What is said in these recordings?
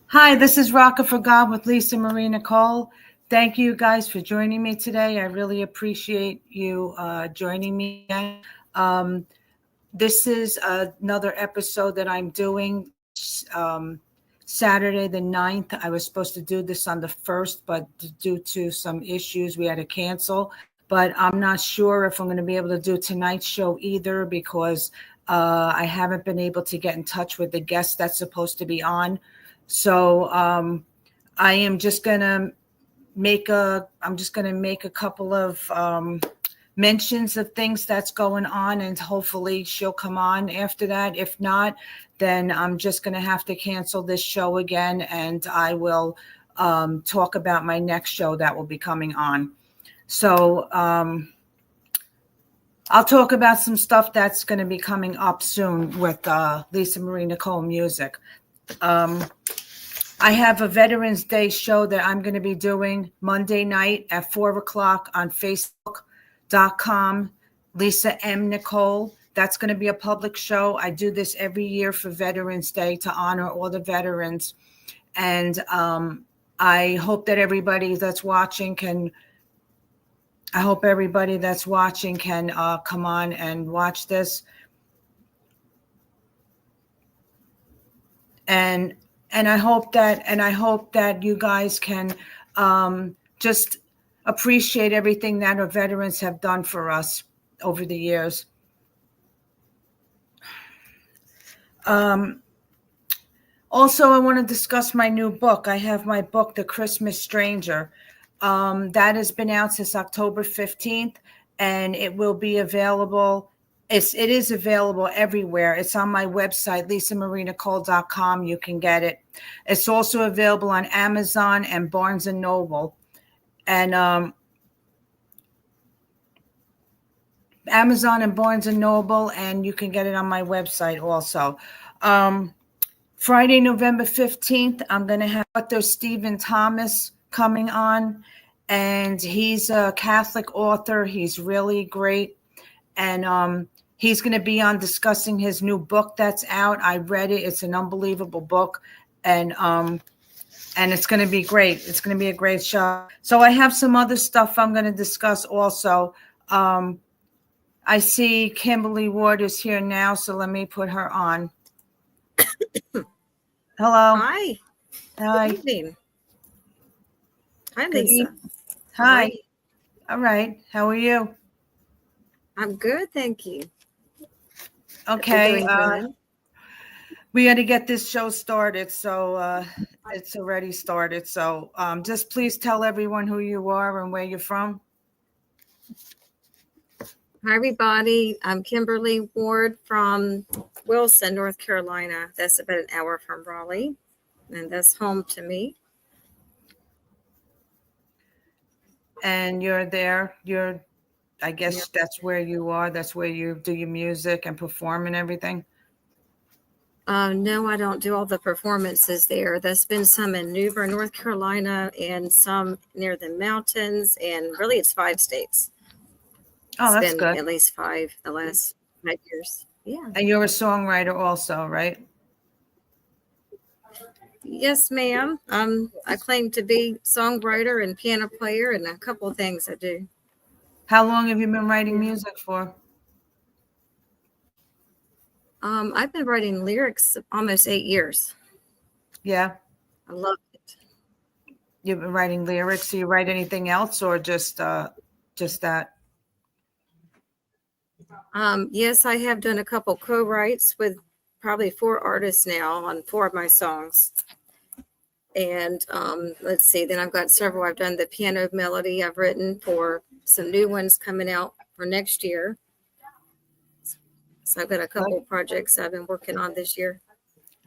Hi, this is Rockin for God with Lisa Marie Nicole. Thank you guys for joining me today. I really appreciate you joining me again. Um, this is another episode that I'm doing Saturday the 9th. I was supposed to do this on the 1st, but due to some issues, we had to cancel. But I'm not sure if I'm going to be able to do tonight's show either because I haven't been able to get in touch with the guest that's supposed to be on. So I am just gonna I'm just gonna make a couple of mentions of things that's going on, and hopefully she'll come on after that. If not, then I'm just gonna have to cancel this show again, and I will talk about my next show that will be coming on. So I'll talk about some stuff that's going to be coming up soon with Lisa Marie Nicole Music. I have a Veterans Day show that I'm going to be doing Monday night at 4 o'clock on Facebook.com, Lisa M. Nicole. That's going to be a public show. I do this every year for Veterans Day to honor all the veterans. And I hope that everybody that's watching can come on and watch this. And I hope that you guys can just appreciate everything that our veterans have done for us over the years. Also, I want to discuss my new book. I have my book, The Christmas Stranger. That has been out since October 15th, and it will be available. It is available everywhere. It's on my website, lisamarinicole.com. You can get it. It's also available on Amazon and Barnes & Noble. And Amazon and Barnes & Noble, and you can get it on my website also. Friday, November 15th, I'm going to have Dr. Stephen Thomas coming on, and he's a Catholic author. He's really great, and he's going to be on discussing his new book that's out. I read it. It's an unbelievable book, and it's going to be great. It's going to be a great show. So I have some other stuff I'm going to discuss also. I see Kimberly Ward is here now, so let me put her on. Hello. Hi. Hi. Good evening. Hi, Lisa. Hi. All right. How are you? I'm good, thank you. Okay. We got to get this show started, so it's already started. So just please tell everyone who you are and where you're from. Hi, everybody. I'm Kimberly Ward from Wilson, North Carolina. That's about an hour from Raleigh, and that's home to me. And you're there. I guess that's where you are. That's where you do your music and perform and everything. No, I don't do all the performances there. There's been some in New Bern, North Carolina, and some near the mountains, and really it's 5 states. Oh, that's been good. At least 5 the last 5 years. Yeah. And you're a songwriter also, right? Yes, ma'am. I claim to be songwriter and piano player and a couple of things I do. How long have you been writing music for? I've been writing lyrics almost 8 years. Yeah. I love it. You've been writing lyrics. Do you write anything else or just that? Yes, I have done a couple co-writes with probably 4 artists now on 4 of my songs. And let's see, then I've got several. I've done the piano melody I've written for some new ones coming out for next year. So I've got a couple projects I've been working on this year.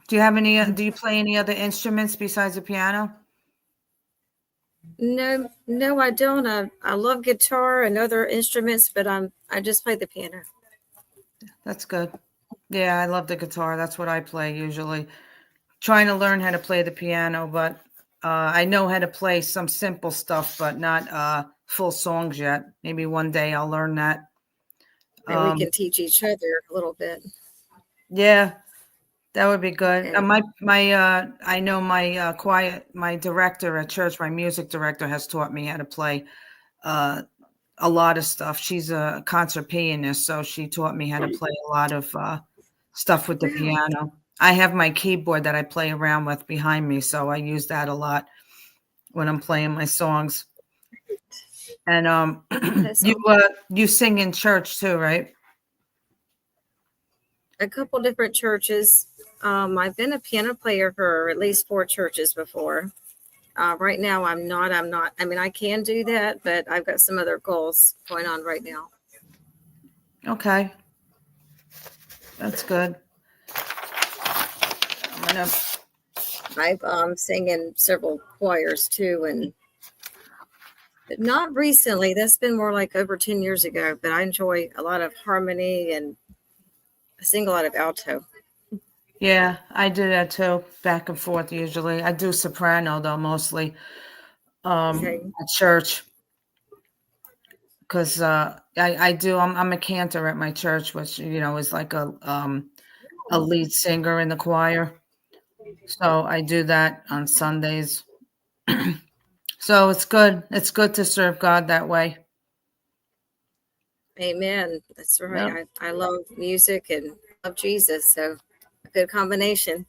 Do you play any other instruments besides the piano? No, I don't. I love guitar and other instruments, but I just play the piano. That's good. Yeah, I love the guitar. That's what I play usually. Trying to learn how to play the piano, but I know how to play some simple stuff, but not full songs yet. Maybe one day I'll learn that. And we can teach each other a little bit. Yeah. That would be good. And I know my director at church, my music director, has taught me how to play a lot of stuff. She's a concert pianist, so she taught me how to play a lot of stuff with the piano. I have my keyboard that I play around with behind me, so I use that a lot when I'm playing my songs. And you sing in church too, right? A couple different churches. I've been a piano player for at least 4 churches before. Right now, I'm not. I mean, I can do that, but I've got some other goals going on right now. Okay. That's good. I've sang in several choirs too, and not recently. That's been more like over 10 years ago, but I enjoy a lot of harmony and I sing a lot of alto. Yeah, I do that too, back and forth usually. I do soprano though, mostly at church. Because I'm a cantor at my church, which, is like a lead singer in the choir. So I do that on Sundays. So it's good. It's good to serve God that way. Amen. That's right. Yep. I love music and love Jesus. So a good combination.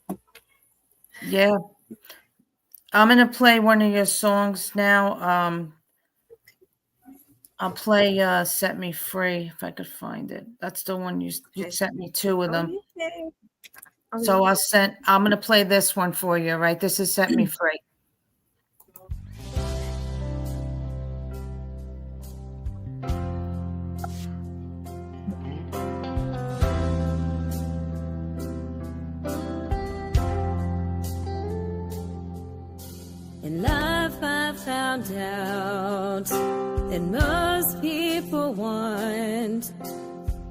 Yeah. I'm going to play one of your songs now. I'll play Set Me Free if I could find it. That's the one you sent me 2 of them. Okay. So I'm going to play this one for you, right? This is Set Me Free. In life I found out that most people want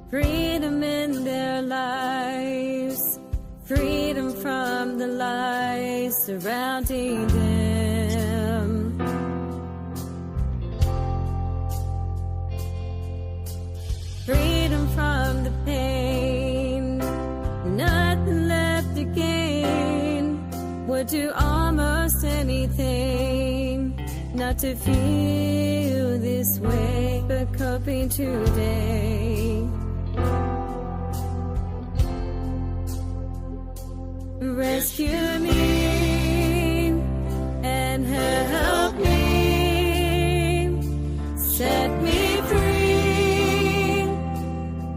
freedom in their lives, freedom from the lies surrounding them. Freedom from the pain, nothing left to gain, would do almost anything not to feel this way, but coping today. Rescue me and help me, set me free,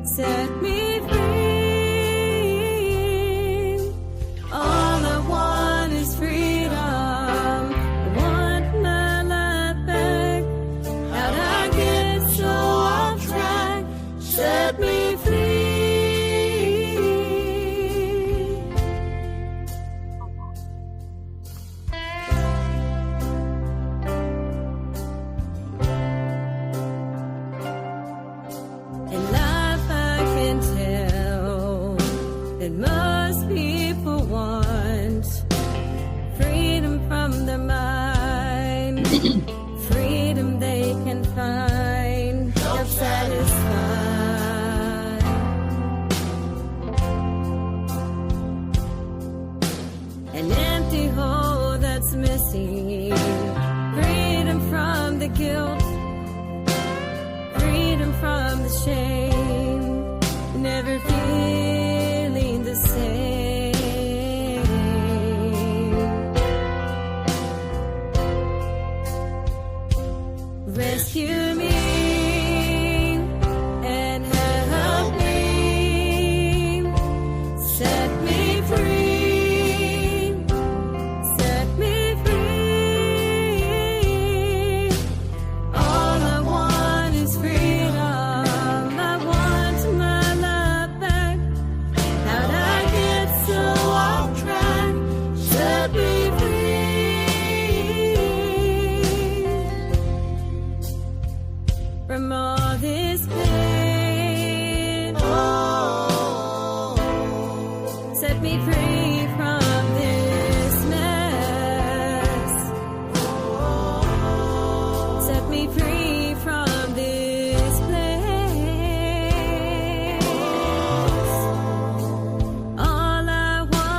set me free. All I want is freedom. I want my life back. How'd I get so off track? Set me free. In life I can tell that most people want freedom from their mind, freedom they can find self-satisfied. An empty hole that's missing, freedom from the guilt, freedom from the shame, never feeling the same. Rescue me and help me, set me free, set me free. All I want is freedom. I want my life back. How'd I get so off track? Set me free from all this pain. Set me free from this mess. Set me free from this place. All I want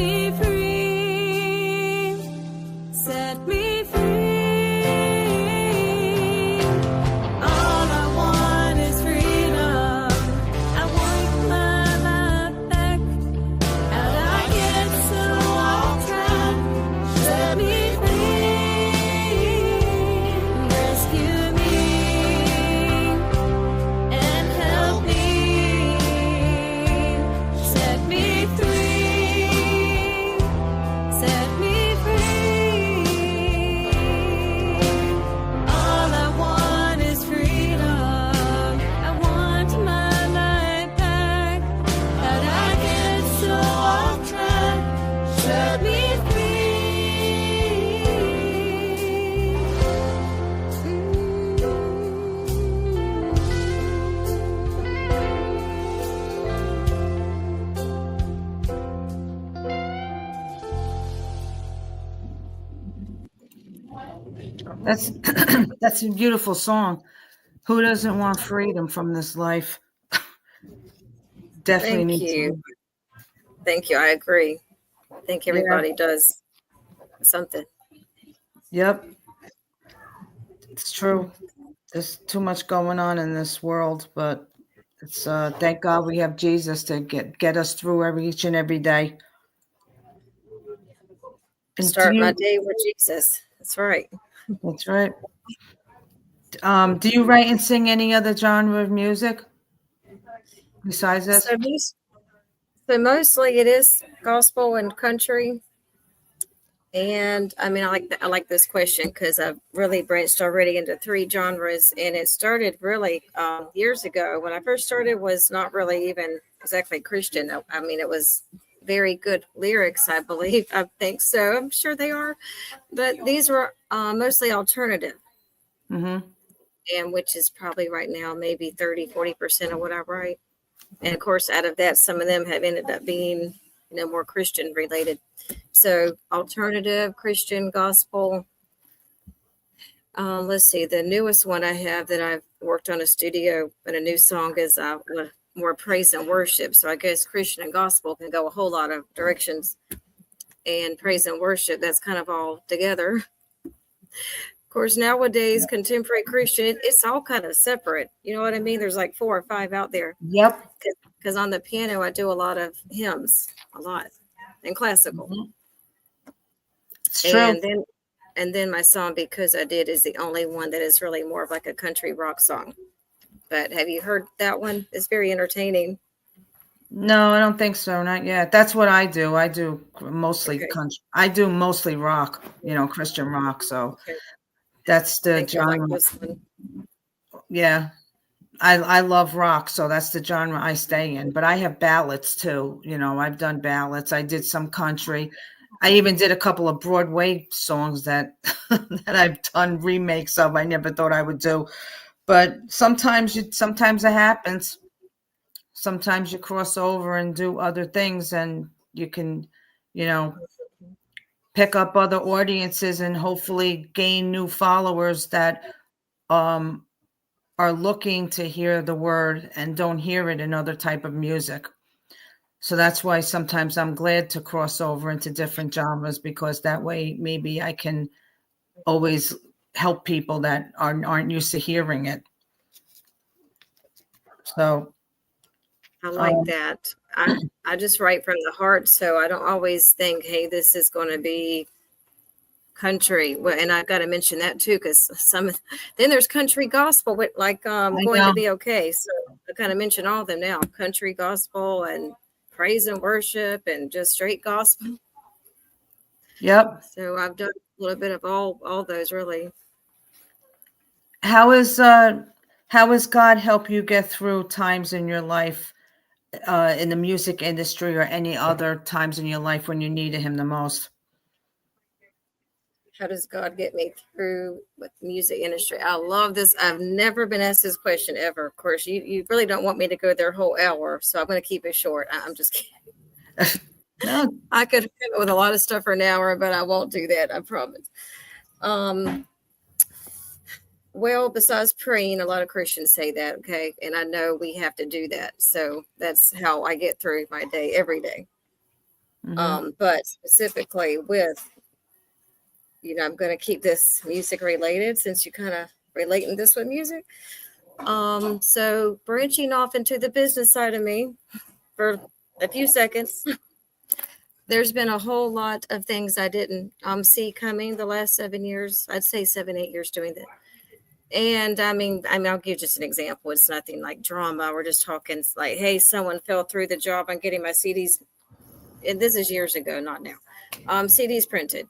me free, set me free. All I want is freedom. I want my life back. How'd I get so off track? Set me free, rescue me, and help me. Set me free, set me free. All I want is freedom. I want my life back. How'd I get so off track? Set me That's that's a beautiful song. Who doesn't want freedom from this life? Definitely Thank needs you. to. Thank you. I agree. I think everybody does something. Yep, it's true. There's too much going on in this world, but it's thank God we have Jesus to get us through each and every day. And Start my day with Jesus. That's right. that's right. Do you write and sing any other genre of music besides this? So mostly it is gospel and country. And I mean, I like this question because I've really branched already into 3 genres, and it started really years ago. When I first started, was not really even exactly Christian. I mean, it was very good lyrics, I believe. I think so. I'm sure they are, but these were mostly alternative, Mm-hmm. and which is probably right now maybe 30-40% of what I write. And of course, out of that, some of them have ended up being, more Christian related. So alternative, Christian, gospel. Let's see. The newest one I have that I've worked on a studio and a new song is more praise and worship. So I guess Christian and gospel can go a whole lot of directions. And praise and worship, that's kind of all together. Of course, nowadays, contemporary Christian, it's all kind of separate. You know what I mean? There's like 4 or 5 out there. Yep. Because on the piano, I do a lot of hymns, and classical. Mm-hmm. It's true. And then my song, Because I Did, is the only one that is really more of like a country rock song. But have you heard that one? It's very entertaining. No, I don't think so. Not yet. That's what I do. I do mostly country. I do mostly rock, Christian rock. So that's the genre. Like this one. Yeah. I love rock, so that's the genre I stay in. But I have ballads too. I've done ballads. I did some country. I even did a couple of Broadway songs that that I've done remakes of. I never thought I would do. But sometimes it happens. Sometimes you cross over and do other things, and you can, pick up other audiences and hopefully gain new followers that are looking to hear the word and don't hear it in other type of music. So that's why sometimes I'm glad to cross over into different genres, because that way maybe I can always help people that aren't used to hearing it. So I like that. I just write from the heart, so I don't always think, hey, this is going to be country. Well, and I've got to mention that too, because then there's country gospel, like Going to Be Okay. So I kind of mention all of them now: country, gospel, and praise and worship, and just straight gospel. Yep. So I've done a little bit of all those really. How is God help you get through times in your life, in the music industry or any other times in your life when you needed him the most? How does God get me through with the music industry? I love this. I've never been asked this question ever. Of course, you really don't want me to go their whole hour, so I'm going to keep it short. I'm just kidding. No. I could come up with a lot of stuff for an hour, but I won't do that. I promise. Well, besides praying, a lot of Christians say that, okay? And I know we have to do that. So that's how I get through my day every day. But specifically with, I'm going to keep this music related since you kind of relating this with music. So branching off into the business side of me for a few seconds, there's been a whole lot of things I didn't see coming the last 7 years. I'd say 7, 8 years doing that. And I mean, I'll give just an example. It's nothing like drama. We're just talking like, hey, someone fell through the job on getting my CDs. And this is years ago, not now. CDs printed.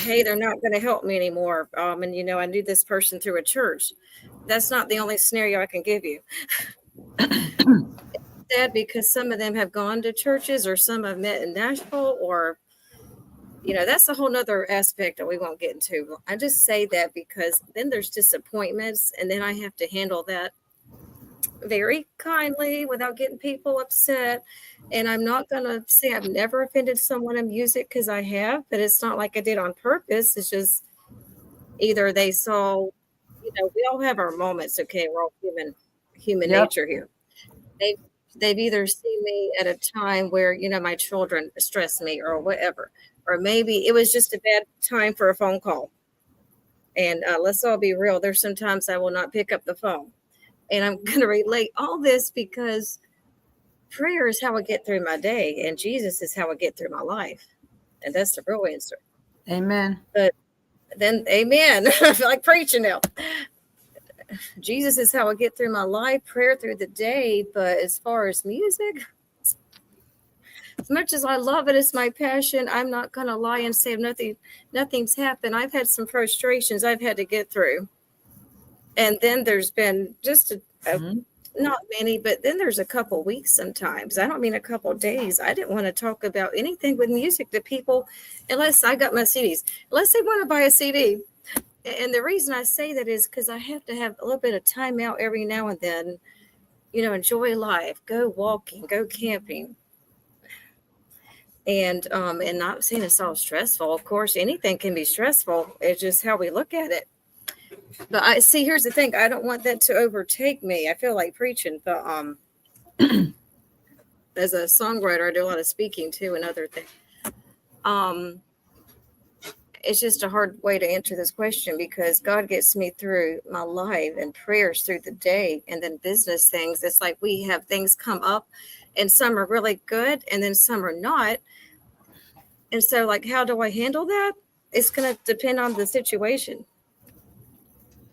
Hey, they're not going to help me anymore. And I knew this person through a church. That's not the only scenario I can give you. Sad because some of them have gone to churches, or some I've met in Nashville, or that's a whole nother aspect that we won't get into. I just say that because then there's disappointments, and then I have to handle that very kindly without getting people upset. And I'm not going to say I've never offended someone in music, because I have, but it's not like I did on purpose. It's just either they saw, we all have our moments. Okay. We're all human nature here. They've either seen me at a time where, my children stress me or whatever, or maybe it was just a bad time for a phone call. And let's all be real. There's sometimes I will not pick up the phone. And I'm going to relate all this because prayer is how I get through my day, and Jesus is how I get through my life. And that's the real answer. Amen. But then, amen. I feel like preaching now. Jesus is how I get through my life, prayer through the day. But as far as music, as much as I love it, it's my passion. I'm not going to lie and say nothing's happened. I've had some frustrations I've had to get through. And then there's been just not many, but then there's a couple weeks sometimes. I don't mean a couple days. I didn't want to talk about anything with music to people unless I got my CDs, unless they want to buy a CD. And the reason I say that is because I have to have a little bit of time out every now and then, enjoy life, go walking, go camping. And not saying it's all stressful. Of course, anything can be stressful. It's just how we look at it. But here's the thing. I don't want that to overtake me. I feel like preaching, but as a songwriter, I do a lot of speaking too and other things. It's just a hard way to answer this question, because God gets me through my life and prayers through the day, and then business things. It's like we have things come up, and some are really good, and then some are not. And so, like, how do I handle that? It's going to depend on the situation.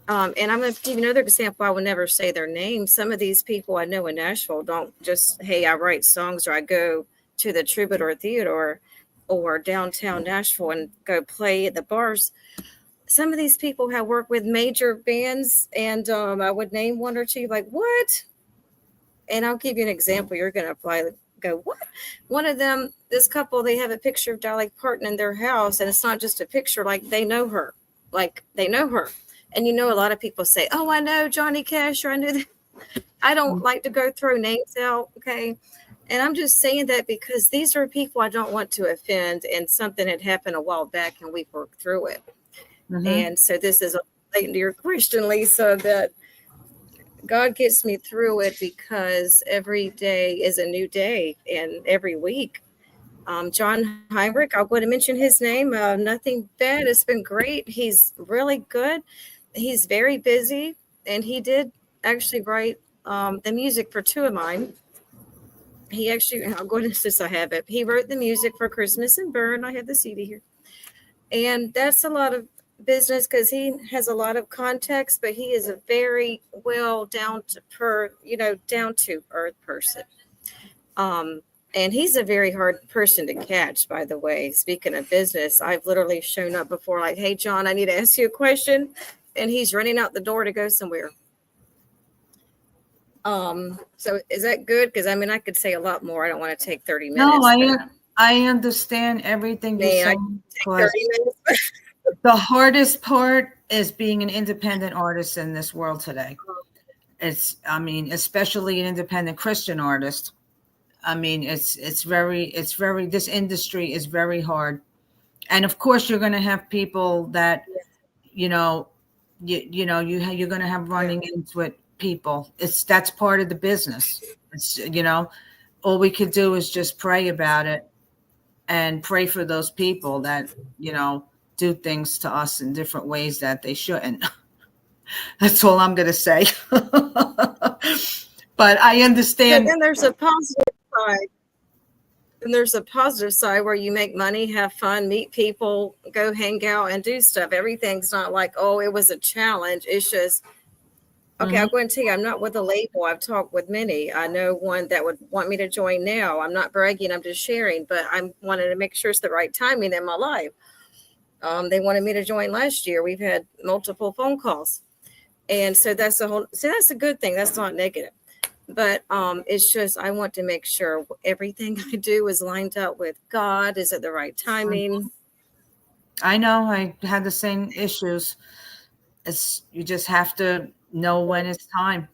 And I'm going to give you another example. I will never say their name. Some of these people I know in Nashville don't just, hey, I write songs, or I go to the Troubadour Theater or downtown Nashville and go play at the bars. Some of these people have worked with major bands, and I would name one or two, like, what? And I'll give you an example. You're going to probably go, what? One of them, this couple, they have a picture of Dolly Parton in their house, and it's not just a picture, like they know her. And a lot of people say, oh, I know Johnny Cash, or I knew that. I don't like to go throw names out, okay? And I'm just saying that because these are people I don't want to offend, and something had happened a while back, and we worked through it. Mm-hmm. And so this is relating to your question, Lisa, that God gets me through it because every day is a new day, and every week. John Heinrich, I'm going to mention his name. Nothing bad. It's been great. He's really good. He's very busy, and he did actually write the music for two of mine. He actually, I'll go into this, I have it. He wrote the music for Christmas and Burn. I have the CD here. And that's a lot of business because he has a lot of context, but he is a very well down to earth person. And he's a very hard person to catch, by the way. Speaking of business, I've literally shown up before like, hey, John, I need to ask you a question. And he's running out the door to go somewhere. So is that good? Because I could say a lot more. I don't want to take 30 minutes. No, I understand everything you're saying. 30 minutes. The hardest part is being an independent artist in this world today. Especially an independent Christian artist. This industry is very hard. And of course you're going to have people that, you're going to have running into it people. That's part of the business. All we could do is just pray about it and pray for those people that, do things to us in different ways that they shouldn't. That's all I'm going to say. But I understand. But then there's a positive side. And there's a positive side where you make money, have fun, meet people, go hang out and do stuff. Everything's not like, oh, it was a challenge. It's just, okay, I'm going to tell you, I'm not with a label. I've talked with many. I know one that would want me to join now. I'm not bragging. I'm just sharing, but I wanted to make sure it's the right timing in my life. They wanted me to join last year. We've had multiple phone calls. And so that's that's a good thing. That's not negative. But it's just, I want to make sure everything I do is lined up with God. Is it the right timing? I know I had the same issues. You just have to know when it's time.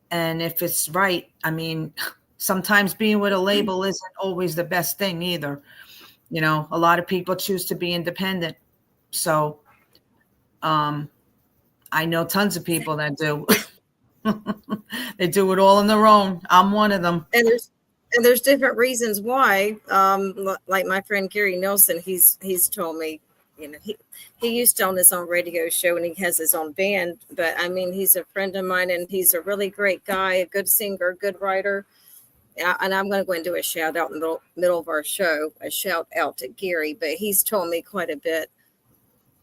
And if it's right, I mean, sometimes being with a label isn't always the best thing either. A lot of people choose to be independent. So I know tons of people that do. They do it all on their own. I'm one of them. And there's different reasons why. Like my friend Gary Nelson, he's told me, he used to own his own radio show and he has his own band. But I mean, he's a friend of mine and he's a really great guy, a good singer, good writer. And I'm going to go and do a shout out in the middle of our show, a shout out to Gary. But he's told me quite a bit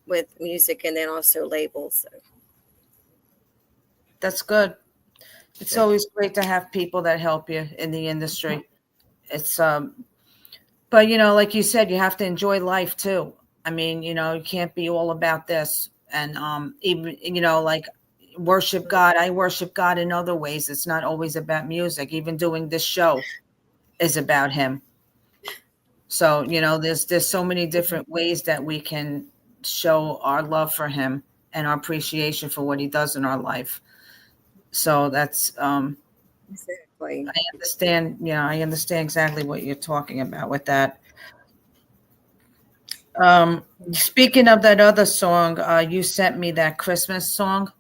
with music and then also labels. So. That's good. It's always great to have people that help you in the industry. It's but like you said, you have to enjoy life too. I mean, you can't be all about this and even like worship God. I worship God in other ways. It's not always about music. Even doing this show is about him. So, there's so many different ways that we can show our love for him and our appreciation for what he does in our life. So that's exactly. I understand. I understand exactly what you're talking about with that. Speaking of that other song, you sent me that Christmas song.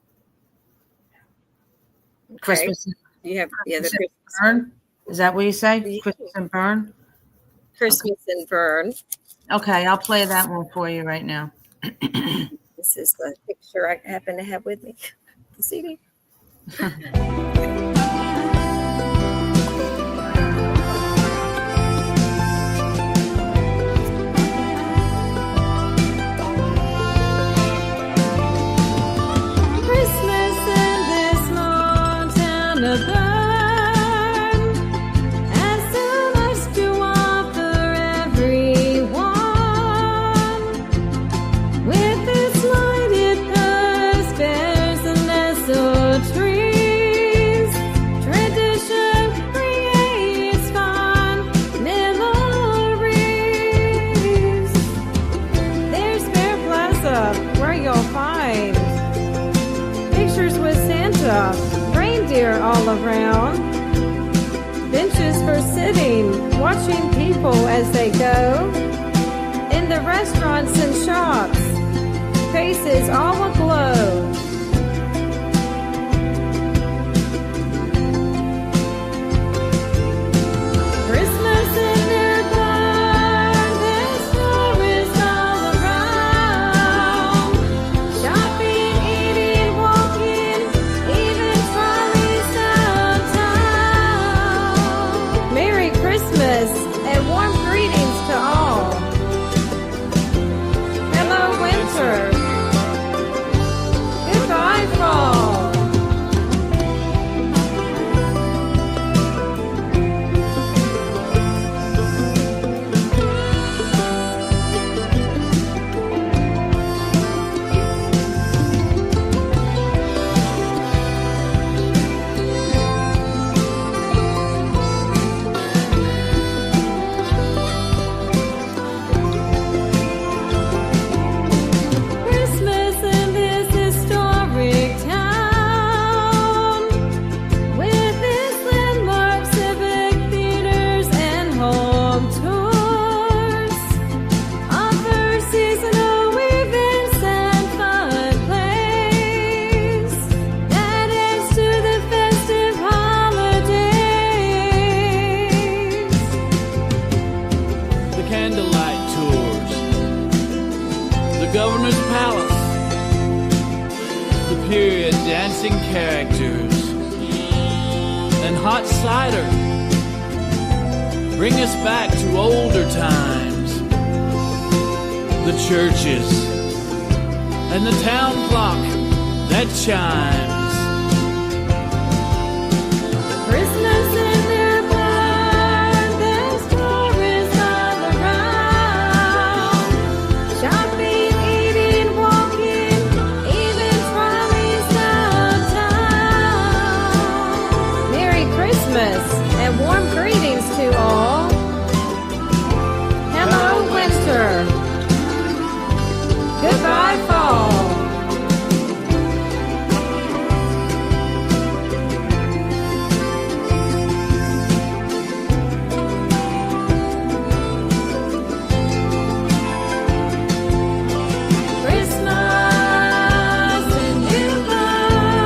Okay. Christmas. You have the Christmas Burn. Is that what you say? Yeah. Christmas and Burn. Christmas and Burn. Okay, I'll play that one for you right now. This is the picture I happen to have with me. The CD. Christmas in this small town of Bern has so much to offer everyone. With its lighted post bears and nestled trees, tradition creates fond memories. There's Fair Plaza, where you'll find pictures with Santa, reindeer all around, benches for sitting, watching people as they go, in the restaurants and shops, faces all aglow. Christmas in their blood, their stories all around. Shopping, eating, walking, even trolleys downtown. Merry Christmas and warm greetings to all. Hello, winter. the governor's palace, the period dancing characters, and hot cider bring us back to older times. The churches and the town clock that chimes. Christmas in their blood, their stories all around. Shopping, eating, walking, even trolleys downtown. Merry Christmas and warm greetings to all. Hello, winter. Goodbye, fall. Christmas in new blood.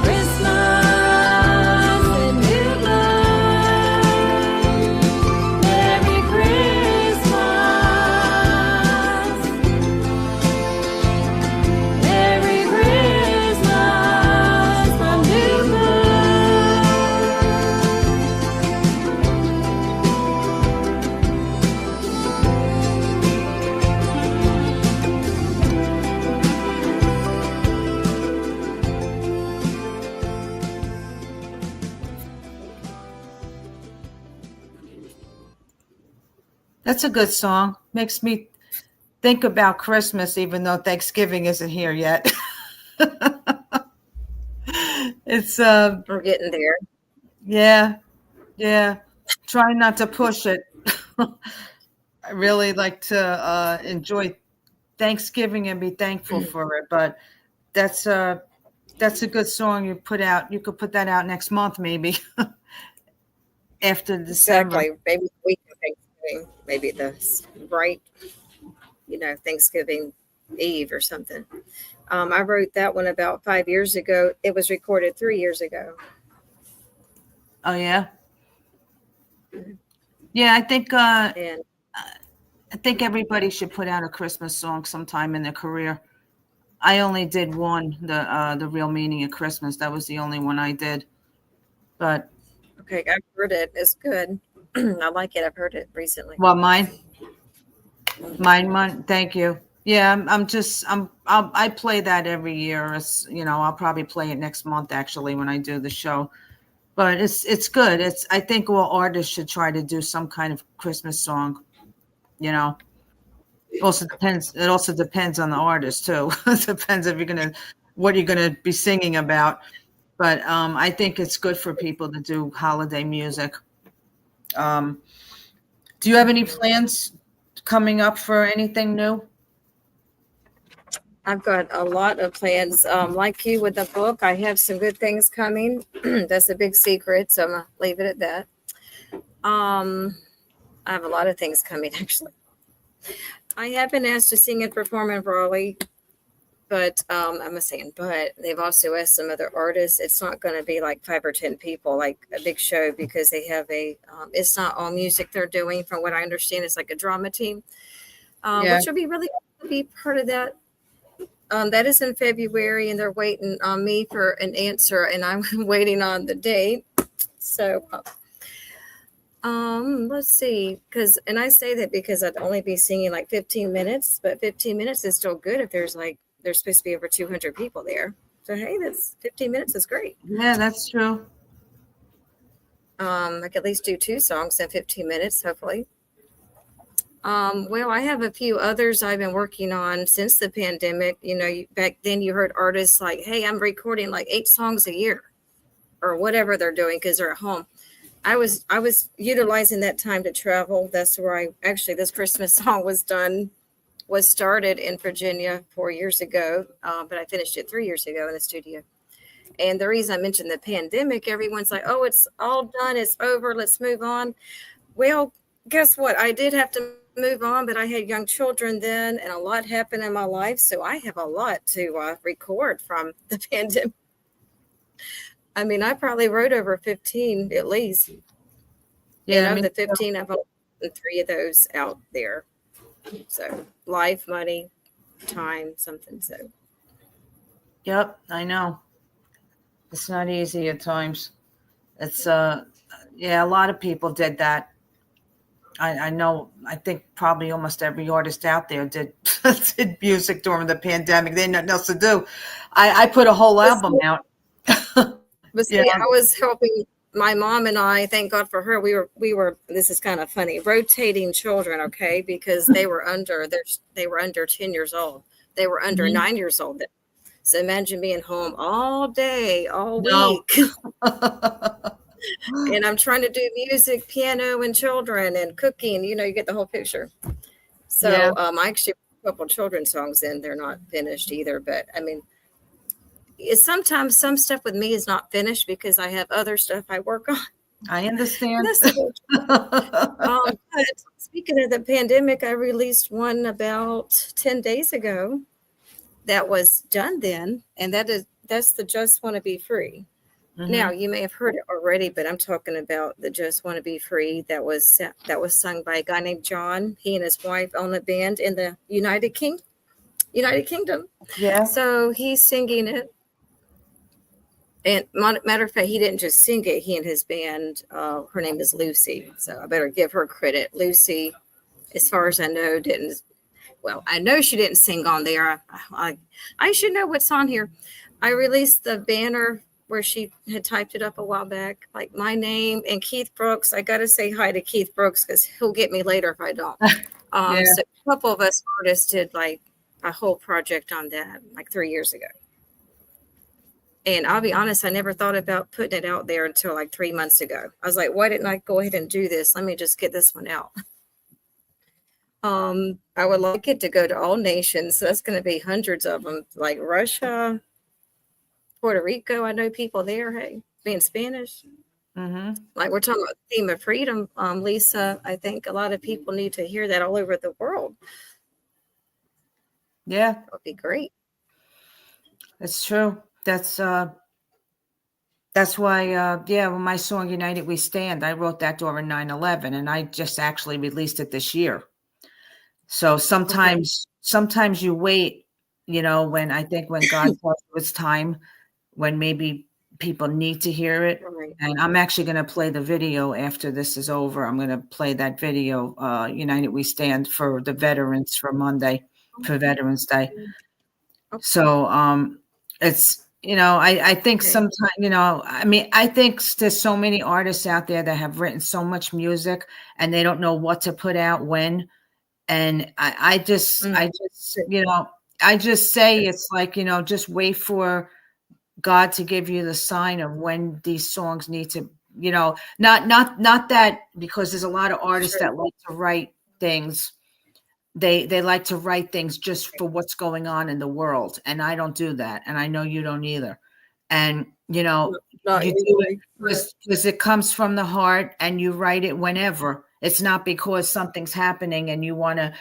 Christmas in new blood. Merry Christmas. Merry Christmas from new blood. That's a good song. Makes me think about Christmas, even though Thanksgiving isn't here yet. It's We're getting there. yeah. Trying not to push it. I really like to enjoy Thanksgiving and be thankful for it, but that's a good song you put out. You could put that out next month, maybe after December. Exactly. Maybe the week of Thanksgiving. Maybe the right, Thanksgiving Eve or something. I wrote that one about 5 years ago. It was recorded 3 years ago. Oh yeah, yeah. And I think everybody should put out a Christmas song sometime in their career. I only did one, the Real Meaning of Christmas. That was the only one I did. But okay, I've heard it. It's good. I like it. I've heard it recently. well, mine. Thank you. Yeah, I play that every year. I'll probably play it next month actually when I do the show. But it's good. I think all artists should try to do some kind of Christmas song. It also depends on the artist too. It depends what you're gonna be singing about. But I think it's good for people to do holiday music. Do you have any plans coming up for anything new? I've got a lot of plans. Like you with the book, I have some good things coming. That's a big secret, so I'm gonna leave it at that. I have a lot of things coming actually. I have been asked to sing and perform in Raleigh, but but they've also asked some other artists. It's not going to be like 5 or 10 people, like a big show, because they have it's not all music they're doing. From what I understand, it's like a drama team, which will be really cool to be part of that. That is in February, and they're waiting on me for an answer, and I'm waiting on the date. So, let's see, and I say that because I'd only be singing like 15 minutes, but 15 minutes is still good if there's supposed to be over 200 people there. So, hey, that's 15 minutes is great. Yeah, that's true. I could at least do 2 songs in 15 minutes, hopefully. Well, I have a few others I've been working on since the pandemic. Back then you heard artists like, hey, I'm recording like 8 songs a year or whatever they're doing because they're at home. I was utilizing that time to travel. That's where this Christmas song was started in Virginia 4 years ago, but I finished it 3 years ago in the studio. And the reason I mentioned the pandemic, everyone's like, oh, it's all done. It's over. Let's move on. Well, guess what? I did have to move on, but I had young children then, and a lot happened in my life. So I have a lot to record from the pandemic. I mean, I probably wrote over 15 at least. Yeah, and of the 15, I've only 3 of those out there. So life, money, time, something. So Yep, I know. It's not easy at times. It's yeah, a lot of people did that. I know. I think probably almost every artist out there did did music during the pandemic. They had nothing else to do. I put a whole album out. but see, Yeah. I was helping my mom and I, thank God for her. We were, this is kind of funny, rotating children, okay, because they were under 10 years old. They were under Mhm. 9 years old. So imagine being home all day, all No. week. And I'm trying to do music, piano, and children and cooking. You know, you get the whole picture. So Yeah. I actually put a couple children's songs in. They're not finished either, but I mean, it's sometimes some stuff with me is not finished because I have other stuff I work on. I understand. That's the whole but speaking of the pandemic, I released one about 10 days ago that was done then, and that's the Just Want to Be Free. Now, Mhm. you may have heard it already, but I'm talking about the Just Want to Be Free that was sung by a guy named John. He and his wife own a band in the United Kingdom. Yeah. So he's singing it. And matter of fact, he didn't just sing it. He and his band, her name is Lucy. So I better give her credit. Lucy, as far as I know, didn't. Well, I know she didn't sing on there. I should know what's on here. I released the banner where she had typed it up a while back, like my name and Keith Brooks. I got to say hi to Keith Brooks because he'll get me later if I don't. Yeah. So a couple of us artists did like a whole project on that like 3 years ago. And I'll be honest, I never thought about putting it out there until like 3 months ago. I was like, why didn't I go ahead and do this? Let me just get this one out. I would like it to go to all nations. So that's going to be hundreds of them, like Russia, Puerto Rico. I know people there. Hey, being Spanish. Mhm. Like we're talking about the theme of freedom, Lisa. I think a lot of people need to hear that all over the world. Yeah, That would be great. it's true. That's why yeah, when my song United We Stand, I wrote that during 9/11 and I just actually released it this year. So sometimes you wait, when I think when God tells you it's time, when maybe people need to hear it. Right. And I'm actually going to play the video after this is over. I'm going to play that video, United We Stand, for the veterans for Monday, for Veterans Day. Okay. So it's, I think sometimes, I mean, I think there's so many artists out there that have written so much music and they don't know what to put out when. And I just say it's like, just wait for God to give you the sign of when these songs need to, not that, because there's a lot of artists that like to write things. They like to write things just for what's going on in the world. And I don't do that. And I know you don't either. And, you do it because it comes from the heart and you write it whenever. It's not because something's happening and you want to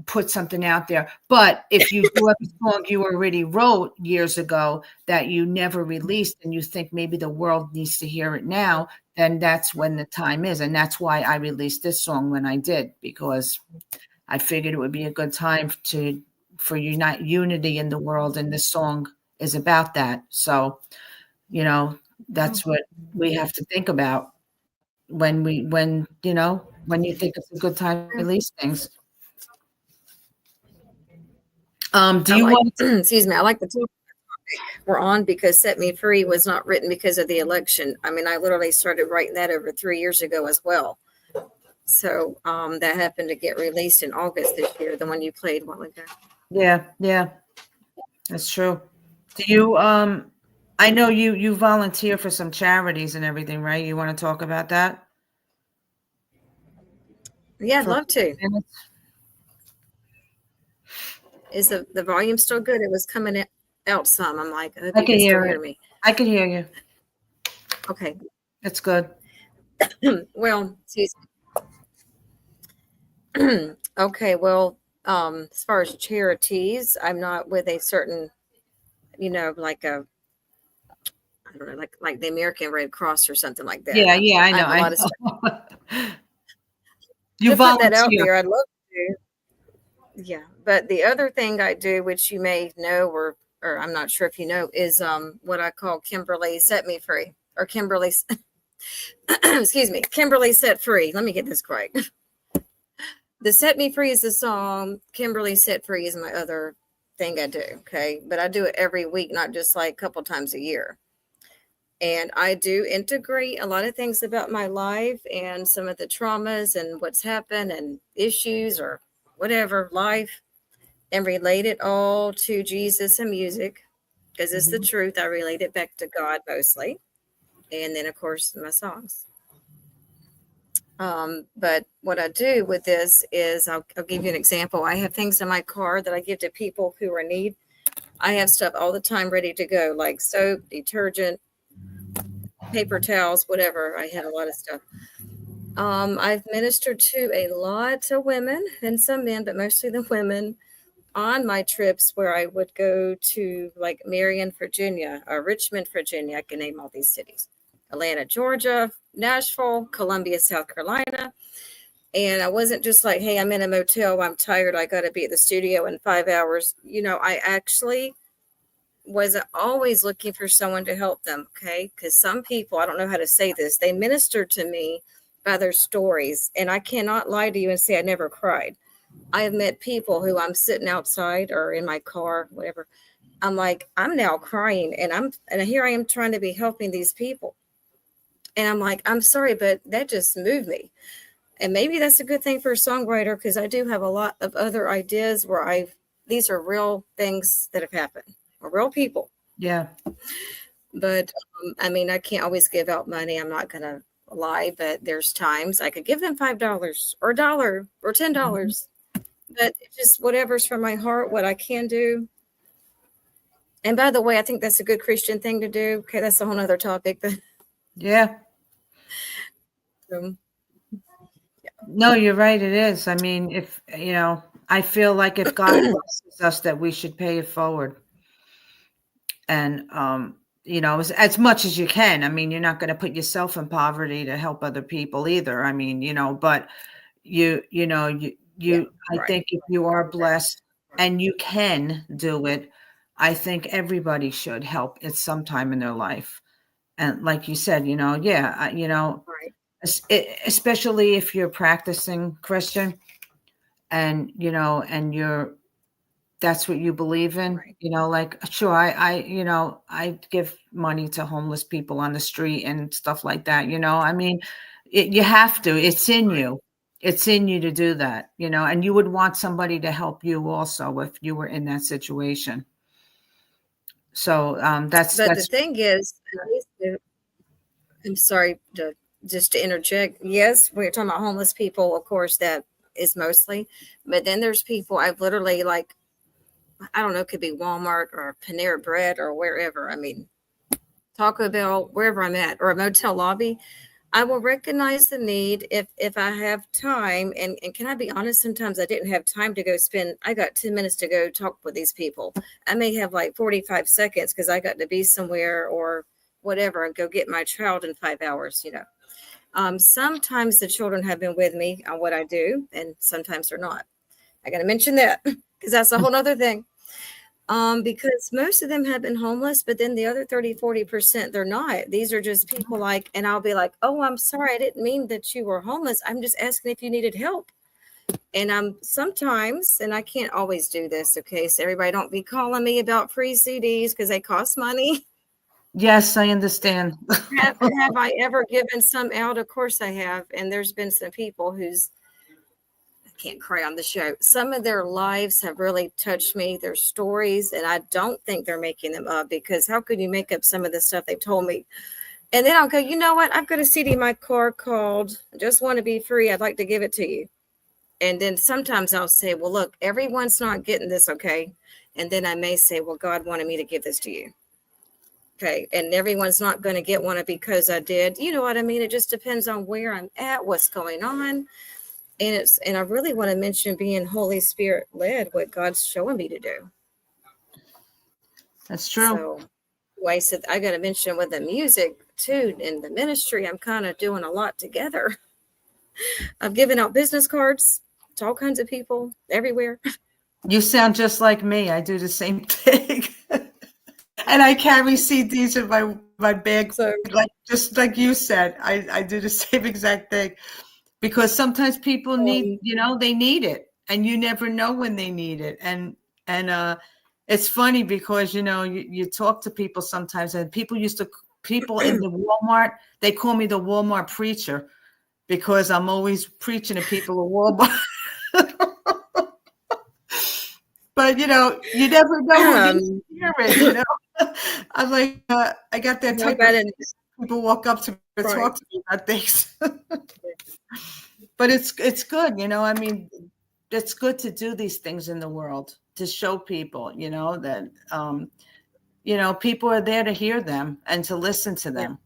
put something out there. But if you do have a song you already wrote years ago that you never released and you think maybe the world needs to hear it now, then that's when the time is. And that's why I released this song when I did, because I figured it would be a good time for unity in the world. And this song is about that. So, that's what we have to think about when you think it's a good time to release things. Do you want excuse me, I like the topic we're on because Set Me Free was not written because of the election. I mean, I literally started writing that over 3 years ago as well. So that happened to get released in August this year, the one you played a while ago. Yeah, that's true. Do you I know you volunteer for some charities and everything, right? You want to talk about that? Yeah, I'd love to. Is the volume still good? It was coming out some. I'm like, I hope you can still hear me. I can hear you. Okay. That's good. Well, excuse me. Okay, well, as far as charities, I'm not with a certain, like I don't know, like the American Red Cross or something like that. Yeah, I know. I have a lot of stuff. You to put that out volunteer. there, I'd love to. Yeah. But the other thing I do, which you may know, or I'm not sure if you know, is what I call Kimberly Set Me Free, or Kimberly, excuse me, Kimberly Set Free. Let me get this right. The Set Me Free is the song. Kimberly Set Free is my other thing I do. Okay. But I do it every week, not just like a couple times a year. And I do integrate a lot of things about my life and some of the traumas and what's happened and issues or whatever life, and relate it all to Jesus and music, because it's the truth. I relate it back to God mostly. And then, of course, my songs. But what I do with this is I'll give you an example. I have things in my car that I give to people who are in need. I have stuff all the time ready to go, like soap, detergent, paper towels, whatever. I have a lot of stuff. I've ministered to a lot of women and some men, but mostly the women, on my trips where I would go to like Marion, Virginia, or Richmond, Virginia. I can name all these cities. Atlanta, Georgia, Nashville, Columbia, South Carolina. And I wasn't just like, hey, I'm in a motel, I'm tired, I got to be at the studio in 5 hours. I actually wasn't always looking for someone to help them, okay? Because some people, I don't know how to say this, they minister to me by their stories. And I cannot lie to you and say I never cried. I have met people who I'm sitting outside or in my car, whatever. I'm like, I'm now crying, and here I am trying to be helping these people. And I'm like, I'm sorry, but that just moved me. And maybe that's a good thing for a songwriter, because I do have a lot of other ideas where these are real things that have happened, or real people. Yeah. But I can't always give out money. I'm not going to lie, but there's times I could give them $5 or $1 or $10. But it's just whatever's from my heart, what I can do. And by the way, I think that's a good Christian thing to do. Okay, that's a whole other topic. But Yeah. No, you're right. It is. I mean, if, I feel like if God blesses us, that we should pay it forward. And, as much as you can. I mean, you're not going to put yourself in poverty to help other people either. I mean, but I think if you are blessed and you can do it, I think everybody should help at some time in their life. And like you said, especially if you're practicing Christian and, that's what you believe in, sure. I give money to homeless people on the street and stuff like that. You have to, it's in you. It's in you to do that, and you would want somebody to help you also if you were in that situation. So that's. The thing is, I'm sorry to interject. Yes, we're talking about homeless people. Of course, that is mostly, but then there's people I've literally I don't know, it could be Walmart or Panera Bread or wherever. I mean, Taco Bell, wherever I'm at, or a motel lobby. I will recognize the need if I have time. And can I be honest? Sometimes I didn't have time to go I got 10 minutes to go talk with these people. I may have 45 seconds because I got to be somewhere or whatever and go get my child in 5 hours, Sometimes the children have been with me on what I do, and sometimes they're not. I got to mention that because that's a whole other thing. Because most of them have been homeless, but then the other 30-40%, they're not. These are just people and I'll be like, oh, I'm sorry. I didn't mean that you were homeless. I'm just asking if you needed help. And sometimes, and I can't always do this. Okay. So everybody don't be calling me about free CDs because they cost money. Yes, I understand. have I ever given some out? Of course I have. And there's been some people I can't cry on the show. Some of their lives have really touched me, their stories, and I don't think they're making them up, because how could you make up some of the stuff they told me? And then I'll go, you know what? I've got a CD in my car called Just Want to Be Free. I'd like to give it to you. And then sometimes I'll say, well, look, everyone's not getting this, okay? And then I may say, well, God wanted me to give this to you. Okay. And everyone's not going to get one because I did. You know what I mean? It just depends on where I'm at, what's going on. And I really want to mention being Holy Spirit led, what God's showing me to do. That's true. So I said, I got to mention with the music too, in the ministry, I'm kind of doing a lot together. I've given out business cards to all kinds of people everywhere. You sound just like me. I do the same thing. And I carry CDs in my bag, So just like you said. I do the same exact thing because sometimes people need, they need it, and you never know when they need it. And it's funny because you talk to people sometimes, and people in the Walmart, they call me the Walmart preacher because I'm always preaching to people at Walmart. But you never know when they hear it. I'm like, I got that type of people walk up to me and talk to me about things. But it's good, I mean, it's good to do these things in the world to show people, that people are there to hear them and to listen to them.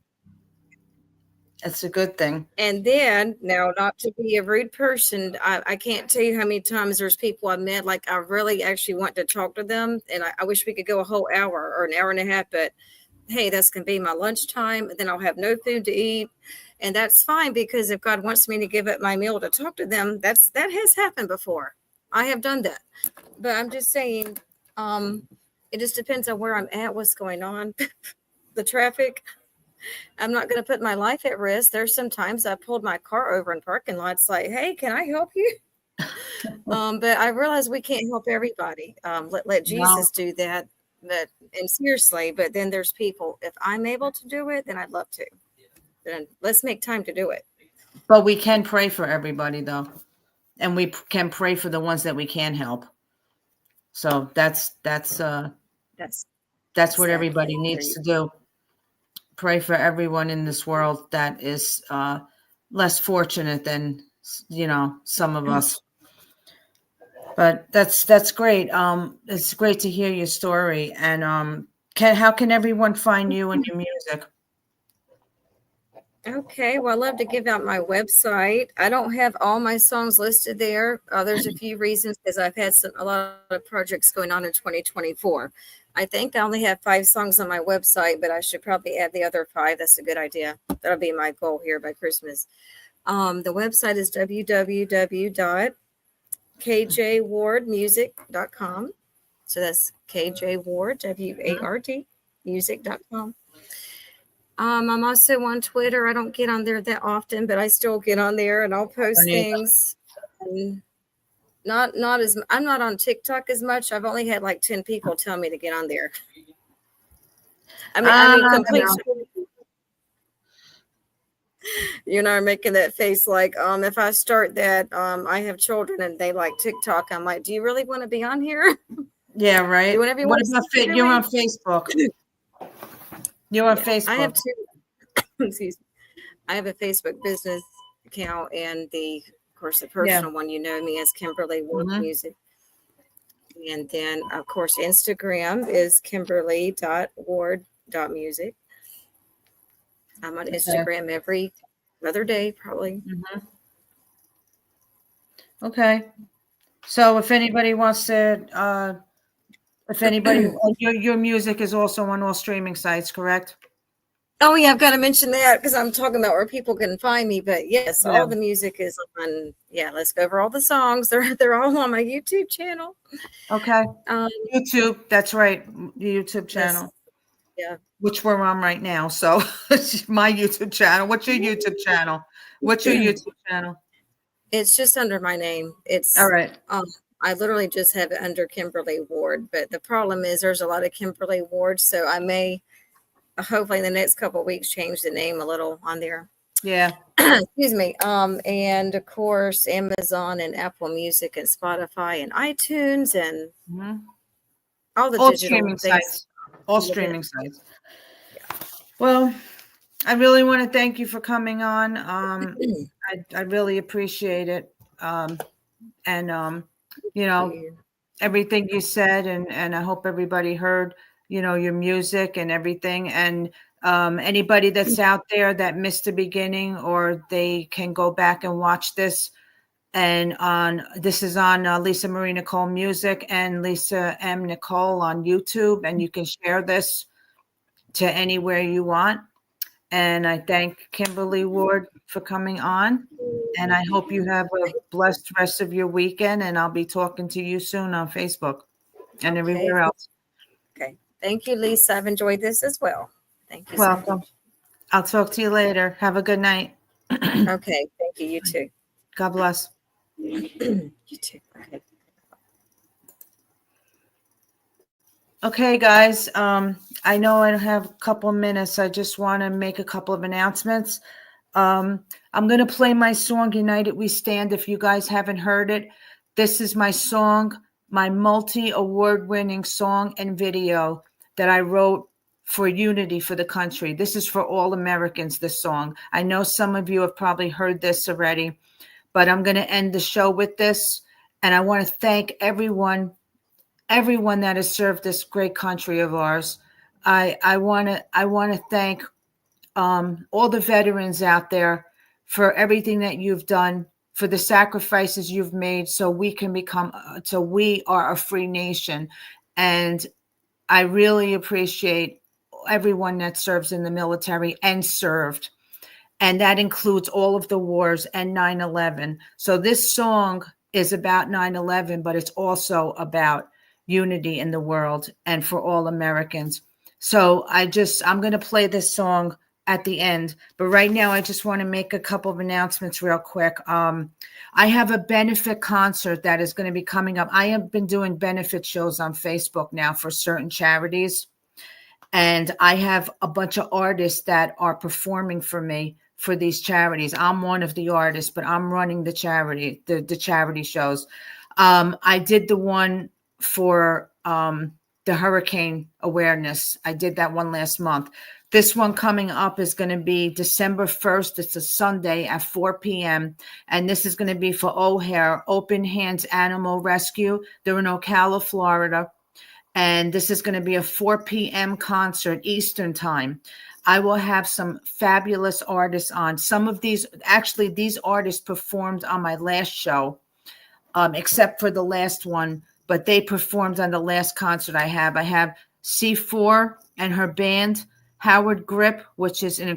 It's a good thing. And then, now, not to be a rude person, I can't tell you how many times there's people I met, like I really actually want to talk to them, and I wish we could go a whole hour or an hour and a half, but hey, that's going to be my lunchtime, and then I'll have no food to eat, and that's fine, because if God wants me to give up my meal to talk to them, that has happened before. I have done that. But I'm just saying, it just depends on where I'm at, what's going on, the traffic. I'm not going to put my life at risk. There's sometimes I pulled my car over in parking lots like, hey, can I help you? But I realize we can't help everybody. Let Jesus do that. And seriously, but then there's people, if I'm able to do it, then I'd love to. Then let's make time to do it. But we can pray for everybody, though. And we can pray for the ones that we can help. So that's what everybody needs to do. Pray for everyone in this world that is less fortunate than some of us. But that's great. It's great to hear your story. And how can everyone find you and your music? Okay, well, I love to give out my website. I don't have all my songs listed there. There's a few reasons, because I've had a lot of projects going on in 2024. I think I only have 5 songs on my website, but I should probably add the other 5. That's a good idea. That'll be my goal here by Christmas. The website is www.kjwardmusic.com. So that's KJ Ward, music.com. I'm also on Twitter. I don't get on there that often, but I still get on there and I'll post things. And I'm not on TikTok as much. I've only had like 10 people tell me to get on there. I mean, complete. Making that face like, if I start that, I have children and they like TikTok. I'm like, do you really want to be on here? Yeah, right. What about you're on Facebook? You're on Facebook. I have 2. Excuse me. I have a Facebook business account and the personal one. You know me as Kimberly Ward Music. And then, of course, Instagram is kimberly.ward.music. I'm on Instagram every other day, probably. Okay. So if anybody wants to, your music is also on all streaming sites, correct? Oh, yeah, I've got to mention that because I'm talking about where people can find me. But yes, all the music is on. Yeah, let's go over all the songs. They're all on my YouTube channel. Okay. YouTube, that's right. The YouTube channel. Yeah. Which we're on right now. So it's my YouTube channel. What's your YouTube channel? It's just under my name. It's all right. I literally just have it under Kimberly Ward. But the problem is there's a lot of Kimberly Ward. So I may hopefully in the next couple of weeks change the name a little on there. Yeah. Excuse me. And of course, Amazon and Apple Music and Spotify and iTunes and all digital streaming sites. All streaming sites. Yeah. Well, I really want to thank you for coming on. I really appreciate it. Everything you said, and I hope everybody heard, your music and everything. And anybody that's out there that missed the beginning, or they can go back and watch this. And this is on Lisa Marie Nicole Music and Lisa M. Nicole on YouTube. And you can share this to anywhere you want. And I thank Kimberly Ward for coming on. And I hope you have a blessed rest of your weekend. And I'll be talking to you soon on Facebook and everywhere else. Okay. Thank you, Lisa. I've enjoyed this as well. Thank you so Welcome. much. I'll talk to you later. Have a good night. Okay. Thank you. You too. God bless. You too. Okay. Okay, guys. I know I have a couple of minutes. I just want to make a couple of announcements. I'm going to play my song, United We Stand, if you guys haven't heard it. This is my song, my multi-award-winning song and video that I wrote for unity for the country. This is for all Americans, this song. I know some of you have probably heard this already, but I'm going to end the show with this. And I want to thank everyone that has served this great country of ours. I want to thank all the veterans out there for everything that you've done, for the sacrifices you've made, so we are a free nation. And I really appreciate everyone that serves in the military and served. And that includes all of the wars and 9/11. So this song is about 9/11, but it's also about unity in the world and for all Americans. So I'm going to play this song at the end, but right now I just want to make a couple of announcements real quick. I have a benefit concert that is going to be coming up. I have been doing benefit shows on Facebook now for certain charities, and I have a bunch of artists that are performing for me for these charities. I'm one of the artists, but I'm running the charity shows. I did the one for the hurricane awareness. I did that one last month. This one coming up is going to be December 1st. It's a Sunday at 4 p.m. And this is going to be for O'Hare, Open Hands Animal Rescue. They're in Ocala, Florida. And this is going to be a 4 p.m. concert Eastern time. I will have some fabulous artists on. Some of these artists performed on my last show, except for the last one, but they performed on the last concert I have. I have C4 and her band, Howard Grip, which is he's an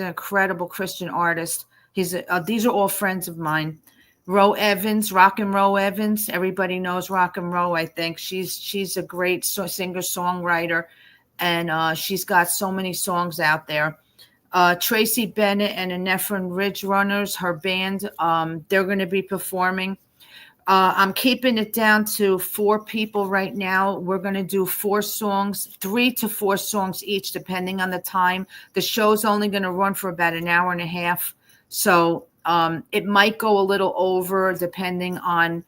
incredible Christian artist. These are all friends of mine. Ro Evans, Rockin' Ro Evans. Everybody knows Rockin' Ro, I think. She's a great singer-songwriter, and she's got so many songs out there. Tracy Bennett and the Nephron Ridge Runners, her band, they're going to be performing. I'm keeping it down to 4 people right now. We're going to do 4 songs, 3 to 4 songs each, depending on the time. The show's only going to run for about an hour and a half. So it might go a little over depending on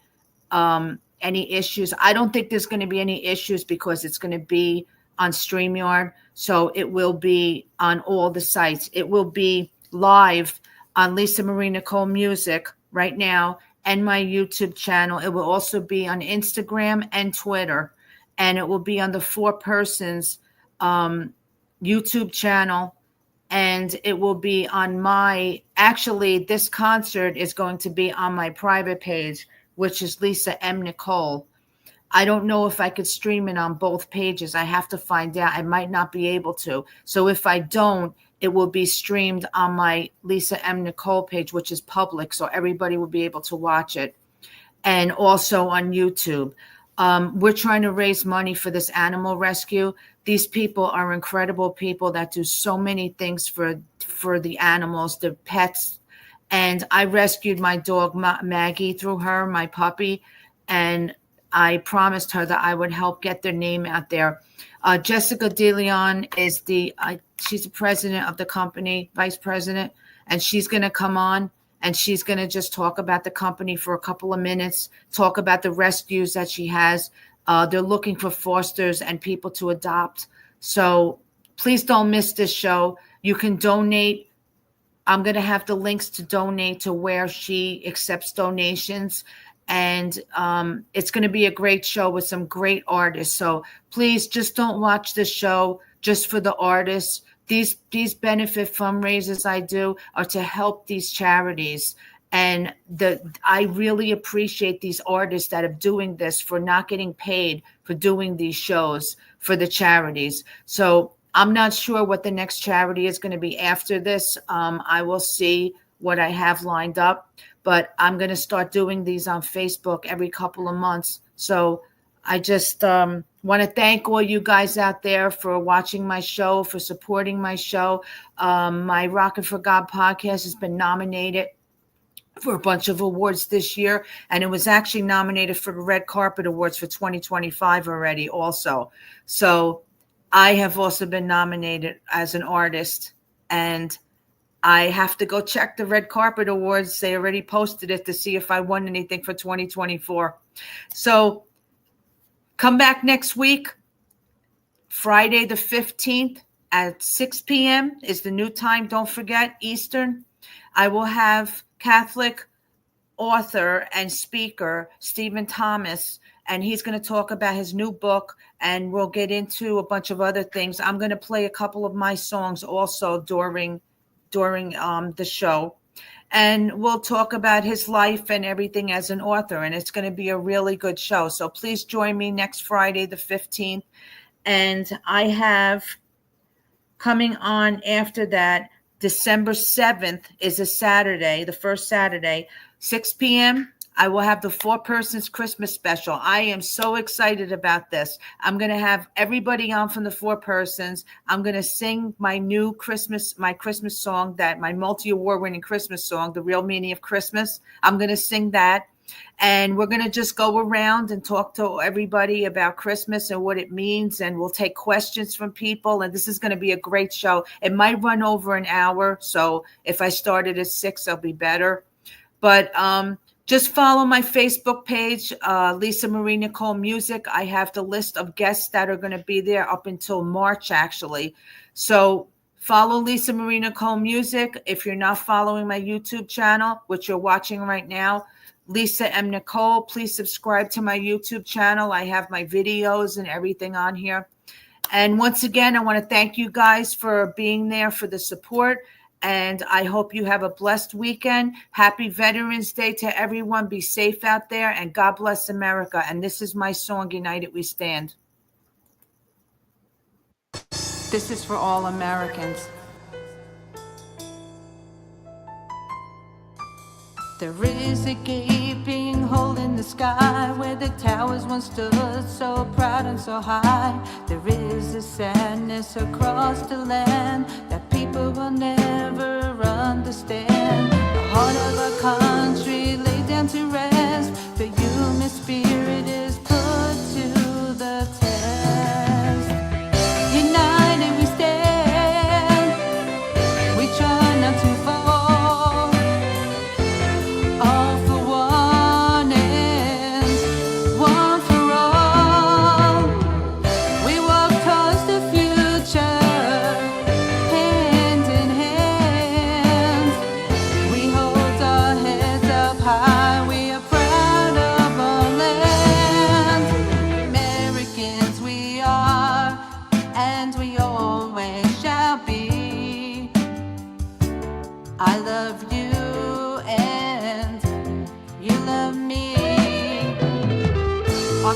any issues. I don't think there's going to be any issues because it's going to be on StreamYard. So it will be on all the sites. It will be live on Lisa Marie Nicole Music right now and my YouTube channel. It will also be on Instagram and Twitter, and it will be on the 4 Persons YouTube channel, and it will be on this concert is going to be on my private page, which is Lisa M. Nicole. I don't know if I could stream it on both pages. I have to find out. I might not be able to. So if I don't, it will be streamed on my Lisa M. Nicole page, which is public, so everybody will be able to watch it. And also on YouTube. We're trying to raise money for this animal rescue. These people are incredible people that do so many things for the animals, the pets. And I rescued my dog, Maggie, through her, my puppy. And I promised her that I would help get their name out there. Jessica DeLeon is she's the president of the company, vice president, and she's going to come on and she's going to just talk about the company for a couple of minutes, talk about the rescues that she has. They're looking for fosters and people to adopt. So please don't miss this show. You can donate. I'm going to have the links to donate to where she accepts donations. And it's going to be a great show with some great artists. So please just don't watch the show just for the artists. These benefit fundraisers I do are to help these charities. And I really appreciate these artists that are doing this for not getting paid for doing these shows for the charities. So I'm not sure what the next charity is going to be after this. I will see what I have lined up, but I'm going to start doing these on Facebook every couple of months. So I just want to thank all you guys out there for watching my show, for supporting my show. My Rockin' for God podcast has been nominated for a bunch of awards this year, and it was actually nominated for the Red Carpet Awards for 2025 already also. So I have also been nominated as an artist, and I have to go check the Red Carpet Awards. They already posted it to see if I won anything for 2024. So come back next week, Friday the 15th at 6 p.m. is the new time. Don't forget, Eastern. I will have Catholic author and speaker Stephen Thomas, and he's going to talk about his new book, and we'll get into a bunch of other things. I'm going to play a couple of my songs also during the show, and we'll talk about his life and everything as an author, and it's going to be a really good show. So please join me next Friday the 15th. And I have coming on after that, December 7th is a Saturday, the first Saturday, 6 p.m. I will have the 4 Persons Christmas special. I am so excited about this. I'm going to have everybody on from the 4 Persons. I'm going to sing my Christmas song, my multi-award winning Christmas song, The Real Meaning of Christmas. I'm going to sing that. And we're going to just go around and talk to everybody about Christmas and what it means. And we'll take questions from people. And this is going to be a great show. It might run over an hour. So if I started at 6, I'll be better. But just follow my Facebook page, Lisa Marie Nicole Music. I have the list of guests that are going to be there up until March, actually. So follow Lisa Marie Nicole Music. If you're not following my YouTube channel, which you're watching right now, Lisa M. Nicole, please subscribe to my YouTube channel. I have my videos and everything on here. And once again, I want to thank you guys for being there, for the support. And I hope you have a blessed weekend. Happy Veterans Day to everyone. Be safe out there, and God bless America. And this is my song, United We Stand. This is for all Americans. There is a gaping hole in the sky where the towers once stood so proud and so high. There is a sadness across the land that people will never understand. The heart of our country laid down to rest. The human spirit is put to the test. United we stand. We try not to fall. All for one and one for all. We walk towards the future, hand in hand. We hold our heads up high. We are proud of our land. Americans we are, and we always shall be. I love you and you love me. Our